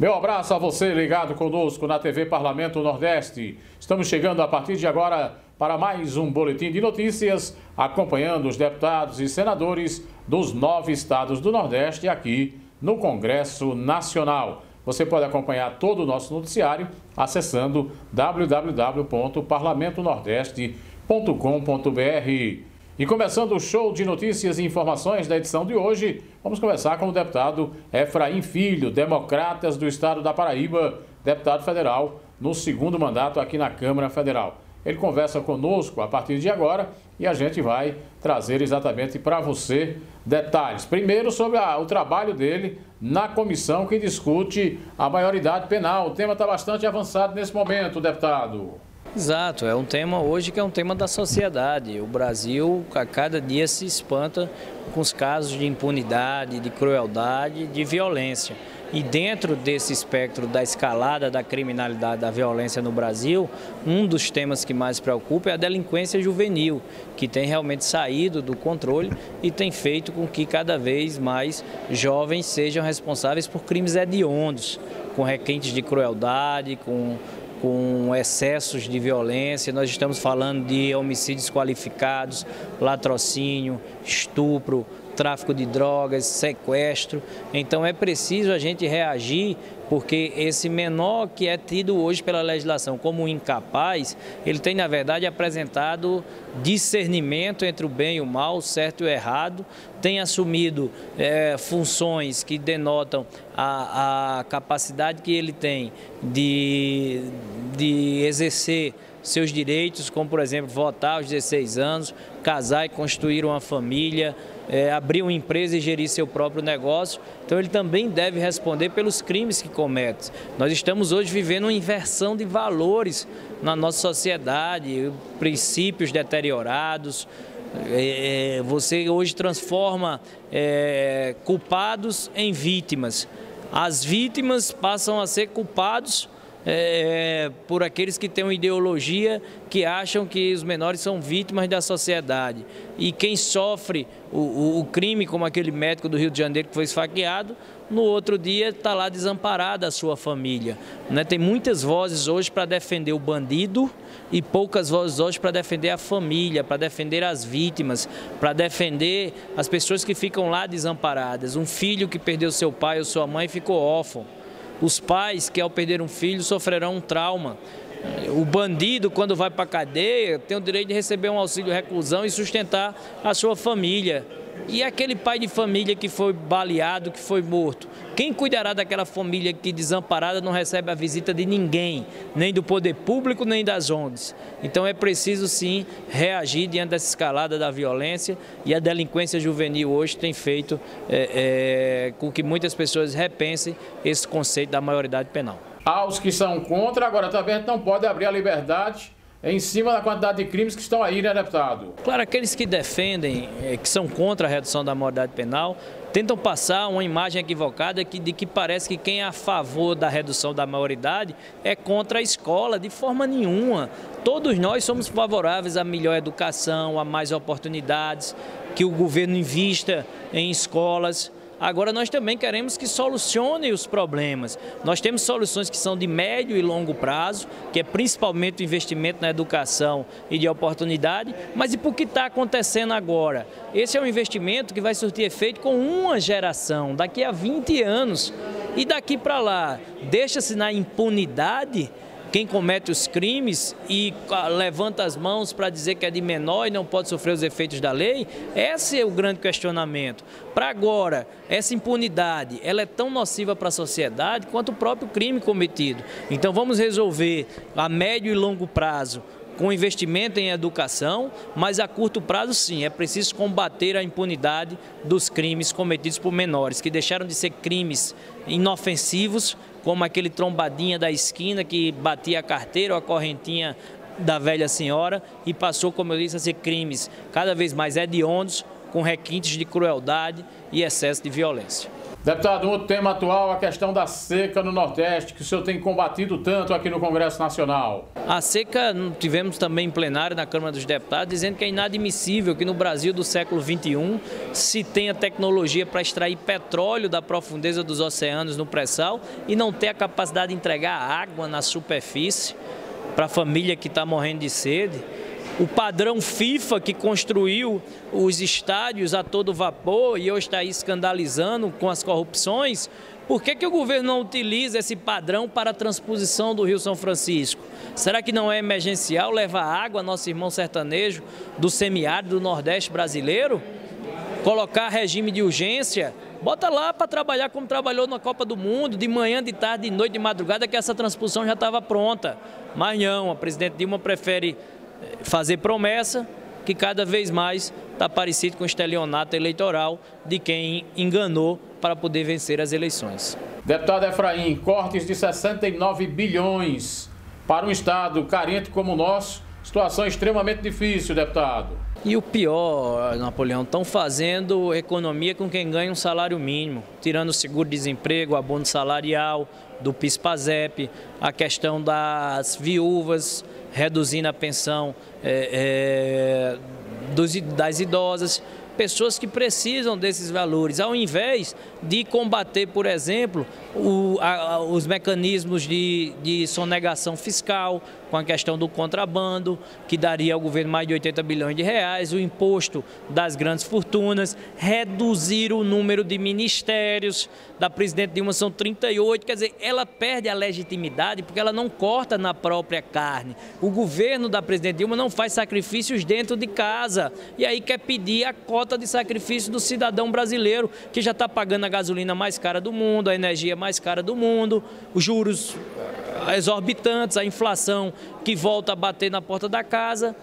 Meu abraço a você ligado conosco na TV Parlamento Nordeste. Estamos chegando a partir de agora para mais um boletim de notícias, acompanhando os deputados e senadores dos 9 estados do Nordeste aqui no Congresso Nacional. Você pode acompanhar todo o nosso noticiário acessando www.parlamentonordeste.com.br. E começando o show de notícias e informações da edição de hoje, vamos começar com o deputado Efraim Filho, Democratas do Estado da Paraíba, deputado federal no segundo mandato aqui na Câmara Federal. Ele conversa conosco a partir de agora e a gente vai trazer exatamente para você detalhes. Primeiro sobre o trabalho dele na comissão que discute a maioridade penal. O tema está bastante avançado nesse momento, deputado. Exato, é um tema hoje que é um tema da sociedade. O Brasil a cada dia se espanta com os casos de impunidade, de crueldade, de violência. E dentro desse espectro da escalada da criminalidade, da violência no Brasil, um dos temas que mais preocupa é a delinquência juvenil, que tem realmente saído do controle e tem feito com que cada vez mais jovens sejam responsáveis por crimes hediondos, com requintes de crueldade, com excessos de violência. Nós estamos falando de homicídios qualificados, latrocínio, estupro, tráfico de drogas, sequestro. Então é preciso a gente reagir, porque esse menor que é tido hoje pela legislação como incapaz, ele tem na verdade apresentado discernimento entre o bem e o mal, o certo e o errado, tem assumido funções que denotam a capacidade que ele tem de exercer seus direitos, como por exemplo votar aos 16 anos, casar e construir uma família, abrir uma empresa e gerir seu próprio negócio. Então ele também deve responder pelos crimes que comete. Nós estamos hoje vivendo uma inversão de valores na nossa sociedade, princípios deteriorados. Você hoje transforma culpados em vítimas. As vítimas passam a ser culpados por aqueles que têm uma ideologia que acham que os menores são vítimas da sociedade. E quem sofre o crime, como aquele médico do Rio de Janeiro que foi esfaqueado, no outro dia está lá desamparada a sua família. Tem muitas vozes hoje para defender o bandido e poucas vozes hoje para defender a família, para defender as vítimas, para defender as pessoas que ficam lá desamparadas. Um filho que perdeu seu pai ou sua mãe ficou órfão. Os pais que ao perder um filho sofrerão um trauma. O bandido, quando vai para a cadeia, tem o direito de receber um auxílio reclusão e sustentar a sua família. E aquele pai de família que foi baleado, que foi morto? Quem cuidará daquela família que desamparada não recebe a visita de ninguém, nem do poder público, nem das ONGs? Então é preciso sim reagir diante dessa escalada da violência, e a delinquência juvenil hoje tem feito com que muitas pessoas repensem esse conceito da maioridade penal. Aos que são contra, agora também não pode abrir a liberdade em cima da quantidade de crimes que estão aí, né, deputado? Claro, aqueles que defendem, que são contra a redução da maioridade penal, tentam passar uma imagem equivocada de que parece que quem é a favor da redução da maioridade é contra a escola. De forma nenhuma. Todos nós somos favoráveis à melhor educação, a mais oportunidades, que o governo invista em escolas. Agora nós também queremos que solucione os problemas. Nós temos soluções que são de médio e longo prazo, que é principalmente o investimento na educação e de oportunidade, mas e por que está acontecendo agora? Esse é um investimento que vai surtir efeito com uma geração, daqui a 20 anos. E daqui para lá, deixa-se na impunidade quem comete os crimes e levanta as mãos para dizer que é de menor e não pode sofrer os efeitos da lei? Esse é o grande questionamento. Para agora, essa impunidade, ela é tão nociva para a sociedade quanto o próprio crime cometido. Então vamos resolver a médio e longo prazo com investimento em educação, mas a curto prazo sim, é preciso combater a impunidade dos crimes cometidos por menores, que deixaram de ser crimes inofensivos, como aquele trombadinha da esquina que batia a carteira ou a correntinha da velha senhora, e passou, como eu disse, a ser crimes cada vez mais hediondos, com requintes de crueldade e excesso de violência. Deputado, um outro tema atual, a questão da seca no Nordeste, que o senhor tem combatido tanto aqui no Congresso Nacional. A seca, tivemos também em plenário na Câmara dos Deputados, dizendo que é inadmissível que no Brasil do século XXI se tenha tecnologia para extrair petróleo da profundeza dos oceanos no pré-sal e não ter a capacidade de entregar água na superfície para a família que está morrendo de sede. O padrão FIFA, que construiu os estádios a todo vapor e hoje está aí escandalizando com as corrupções, por que o governo não utiliza esse padrão para a transposição do Rio São Francisco? Será que não é emergencial levar água a nosso irmão sertanejo do semiárido do Nordeste brasileiro? Colocar regime de urgência? Bota lá para trabalhar como trabalhou na Copa do Mundo, de manhã, de tarde, de noite, de madrugada, que essa transposição já estava pronta. Mas não, a presidente Dilma prefere fazer promessa que cada vez mais está parecido com o estelionato eleitoral de quem enganou para poder vencer as eleições. Deputado Efraim, cortes de 69 bilhões para um estado carente como o nosso, situação extremamente difícil, deputado. E o pior, Napoleão, estão fazendo economia com quem ganha um salário mínimo, tirando o seguro-desemprego, abono salarial, do PIS/PASEP, a questão das viúvas, reduzindo a pensão das idosas, pessoas que precisam desses valores, ao invés de combater, por exemplo, os mecanismos de sonegação fiscal, com a questão do contrabando, que daria ao governo mais de 80 bilhões de reais, o imposto das grandes fortunas, reduzir o número de ministérios, da presidente Dilma são 38, quer dizer, ela perde a legitimidade porque ela não corta na própria carne. O governo da presidente Dilma não faz sacrifícios dentro de casa, e aí quer pedir a cota de sacrifício do cidadão brasileiro, que já está pagando a gasolina mais cara do mundo, a energia mais cara do mundo, os juros exorbitantes, a inflação que volta a bater na porta da casa.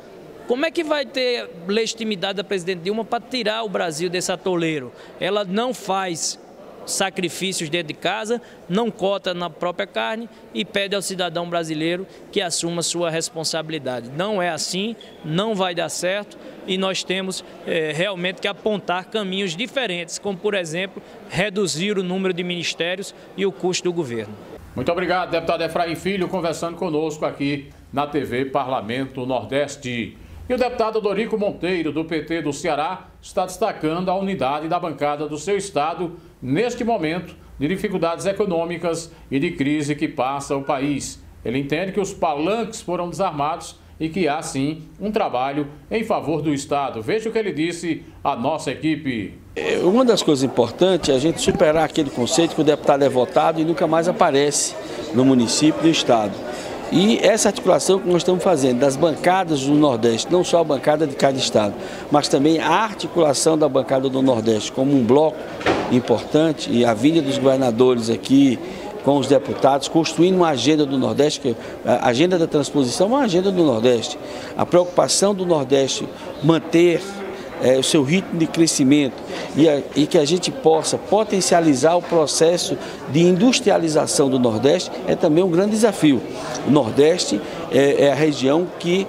Como é que vai ter legitimidade da presidente Dilma para tirar o Brasil desse atoleiro? Ela não faz sacrifícios dentro de casa, não cota na própria carne e pede ao cidadão brasileiro que assuma sua responsabilidade. Não é assim, não vai dar certo e nós temos realmente que apontar caminhos diferentes, como, por exemplo, reduzir o número de ministérios e o custo do governo. Muito obrigado, deputado Efraim Filho, conversando conosco aqui na TV Parlamento Nordeste. E o deputado Dorico Monteiro, do PT do Ceará, está destacando a unidade da bancada do seu estado neste momento de dificuldades econômicas e de crise que passa o país. Ele entende que os palanques foram desarmados e que há, sim, um trabalho em favor do estado. Veja o que ele disse à nossa equipe. Uma das coisas importantes é a gente superar aquele conceito que o deputado é votado e nunca mais aparece no município e no estado. E essa articulação que nós estamos fazendo das bancadas do Nordeste, não só a bancada de cada estado, mas também a articulação da bancada do Nordeste como um bloco importante, e a vinda dos governadores aqui com os deputados, construindo uma agenda do Nordeste, que a agenda da transposição é uma agenda do Nordeste. A preocupação do Nordeste manter o seu ritmo de crescimento e que a gente possa potencializar o processo de industrialização do Nordeste é também um grande desafio. O Nordeste é a região que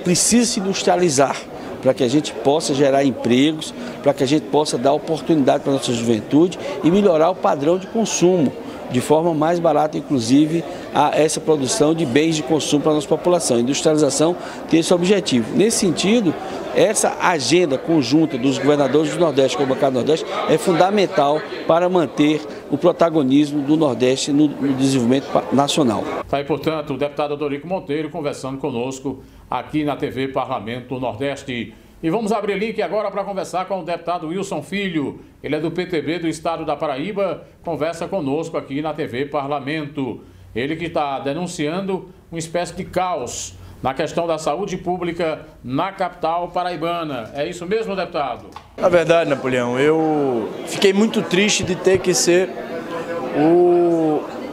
precisa se industrializar para que a gente possa gerar empregos, para que a gente possa dar oportunidade para a nossa juventude e melhorar o padrão de consumo, de forma mais barata, inclusive, a essa produção de bens de consumo para a nossa população. A industrialização tem esse objetivo. Nesse sentido, essa agenda conjunta dos governadores do Nordeste com a bancada do Nordeste é fundamental para manter o protagonismo do Nordeste no desenvolvimento nacional. Está aí, portanto, o deputado Dorico Monteiro conversando conosco aqui na TV Parlamento Nordeste. E vamos abrir link agora para conversar com o deputado Wilson Filho. Ele é do PTB do estado da Paraíba, conversa conosco aqui na TV Parlamento. Ele que está denunciando uma espécie de caos na questão da saúde pública na capital paraibana. É isso mesmo, deputado? Na verdade, Napoleão, eu fiquei muito triste de ter que ser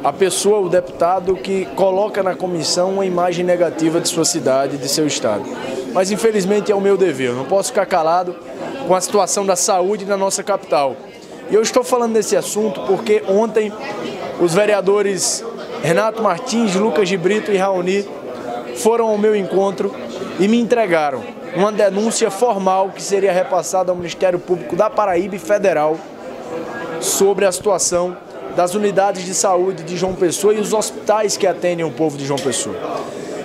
a pessoa, o deputado que coloca na comissão uma imagem negativa de sua cidade, de seu estado. Mas infelizmente é o meu dever, eu não posso ficar calado com a situação da saúde na nossa capital. E eu estou falando desse assunto porque ontem os vereadores Renato Martins, Lucas de Brito e Raoni foram ao meu encontro e me entregaram uma denúncia formal que seria repassada ao Ministério Público da Paraíba e Federal sobre a situação das unidades de saúde de João Pessoa e os hospitais que atendem o povo de João Pessoa.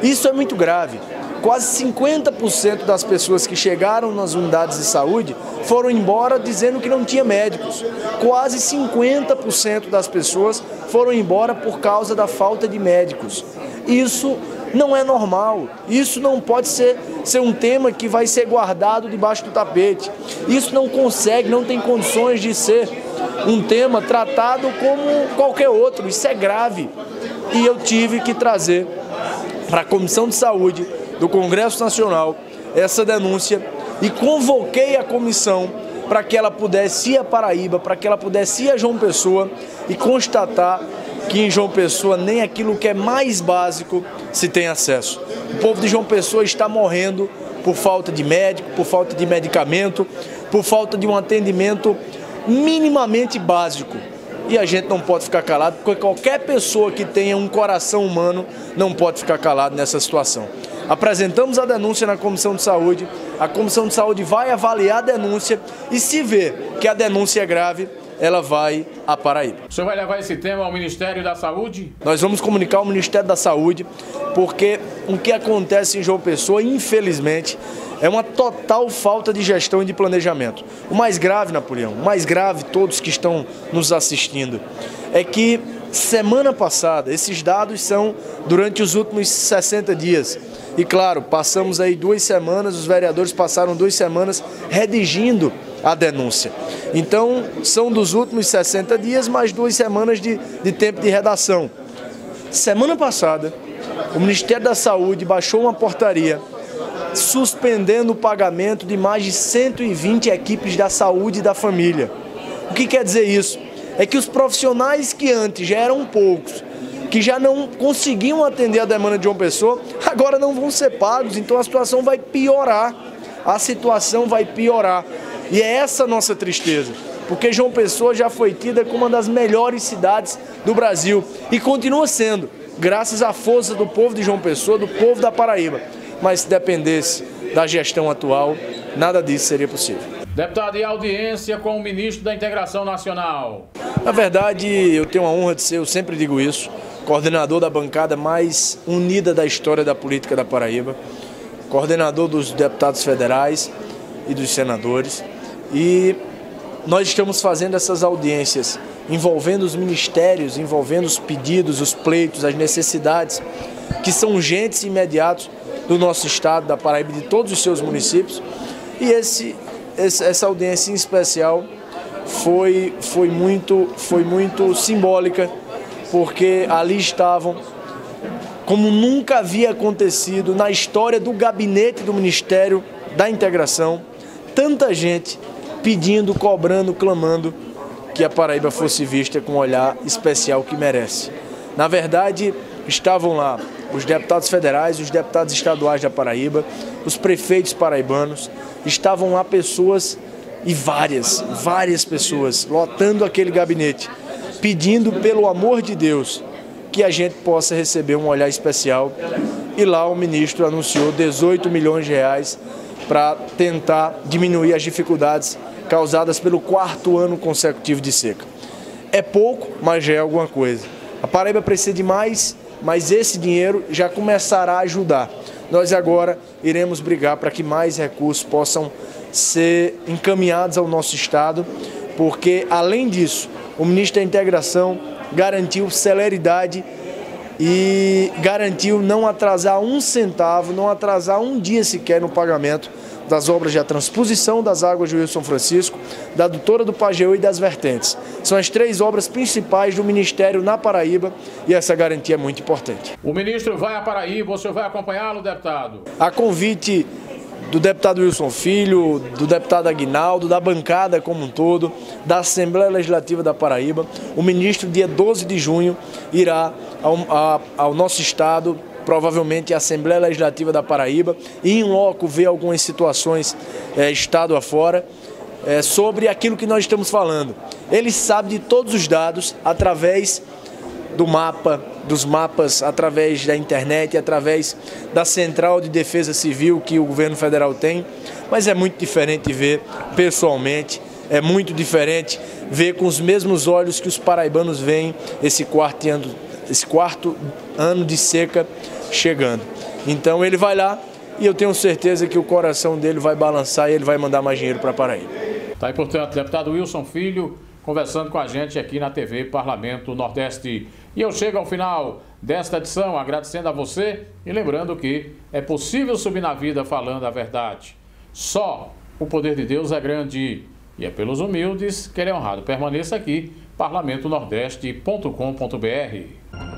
Isso é muito grave. Quase 50% das pessoas que chegaram nas unidades de saúde foram embora dizendo que não tinha médicos. Quase 50% das pessoas foram embora por causa da falta de médicos. Isso não é normal. Isso não pode ser um tema que vai ser guardado debaixo do tapete. Isso não tem condições de ser um tema tratado como qualquer outro. Isso é grave. E eu tive que trazer para a Comissão de Saúde do Congresso Nacional essa denúncia e convoquei a comissão para que ela pudesse ir a Paraíba, para que ela pudesse ir a João Pessoa e constatar que em João Pessoa nem aquilo que é mais básico se tem acesso. O povo de João Pessoa está morrendo por falta de médico, por falta de medicamento, por falta de um atendimento minimamente básico. E a gente não pode ficar calado, porque qualquer pessoa que tenha um coração humano não pode ficar calado nessa situação. Apresentamos a denúncia na Comissão de Saúde, a Comissão de Saúde vai avaliar a denúncia e se ver que a denúncia é grave, ela vai a Paraíba. O senhor vai levar esse tema ao Ministério da Saúde? Nós vamos comunicar ao Ministério da Saúde, porque o que acontece em João Pessoa, infelizmente, é uma total falta de gestão e de planejamento. O mais grave, Napoleão, o mais grave, todos que estão nos assistindo, é que semana passada, esses dados são durante os últimos 60 dias. E claro, passamos aí 2 semanas, os vereadores passaram 2 semanas redigindo a denúncia. Então, são dos últimos 60 dias, mais 2 semanas de tempo de redação. Semana passada, o Ministério da Saúde baixou uma portaria suspendendo o pagamento de mais de 120 equipes da saúde e da família. O que quer dizer isso? É que os profissionais que antes já eram poucos, que já não conseguiam atender a demanda de João Pessoa, agora não vão ser pagos, então a situação vai piorar. A situação vai piorar. E é essa a nossa tristeza, porque João Pessoa já foi tida como uma das melhores cidades do Brasil e continua sendo, graças à força do povo de João Pessoa, do povo da Paraíba. Mas se dependesse da gestão atual, nada disso seria possível. Deputado, e audiência com o ministro da Integração Nacional? Na verdade, eu tenho a honra de ser, eu sempre digo isso, coordenador da bancada mais unida da história da política da Paraíba, coordenador dos deputados federais e dos senadores. E nós estamos fazendo essas audiências envolvendo os ministérios, envolvendo os pedidos, os pleitos, as necessidades que são urgentes e imediatos do nosso estado, da Paraíba e de todos os seus municípios. E essa audiência em especial foi muito simbólica, porque ali estavam, como nunca havia acontecido na história do gabinete do Ministério da Integração, tanta gente pedindo, cobrando, clamando que a Paraíba fosse vista com um olhar especial que merece. Na verdade, estavam lá os deputados federais, os deputados estaduais da Paraíba, os prefeitos paraibanos, estavam lá pessoas e várias pessoas lotando aquele gabinete, pedindo pelo amor de Deus que a gente possa receber um olhar especial. E lá o ministro anunciou 18 milhões de reais para tentar diminuir as dificuldades causadas pelo 4º ano consecutivo de seca. É pouco, mas já é alguma coisa. A Paraíba precisa de mais, mas esse dinheiro já começará a ajudar. Nós agora iremos brigar para que mais recursos possam ser encaminhados ao nosso estado, porque além disso, o ministro da Integração garantiu celeridade e garantiu não atrasar um centavo, não atrasar um dia sequer no pagamento das obras de transposição das águas do Rio São Francisco, da adutora do Pajeú e das vertentes. São as 3 obras principais do Ministério na Paraíba e essa garantia é muito importante. O ministro vai à Paraíba, o senhor vai acompanhá-lo, deputado? A convite do deputado Wilson Filho, do deputado Aguinaldo, da bancada como um todo, da Assembleia Legislativa da Paraíba, o ministro, dia 12 de junho, irá ao nosso estado, provavelmente a Assembleia Legislativa da Paraíba, e em loco ver algumas situações estado afora, sobre aquilo que nós estamos falando. Ele sabe de todos os dados através do mapa, dos mapas através da internet, através da Central de Defesa Civil que o governo federal tem, mas é muito diferente ver pessoalmente, é muito diferente ver com os mesmos olhos que os paraibanos veem esse quarto ano de seca chegando. Então ele vai lá e eu tenho certeza que o coração dele vai balançar e ele vai mandar mais dinheiro para Paraíba. Tá aí, portanto, deputado Wilson Filho conversando com a gente aqui na TV Parlamento Nordeste. E eu chego ao final desta edição agradecendo a você e lembrando que é possível subir na vida falando a verdade. Só o poder de Deus é grande e é pelos humildes que ele é honrado. Permaneça aqui, parlamentonordeste.com.br.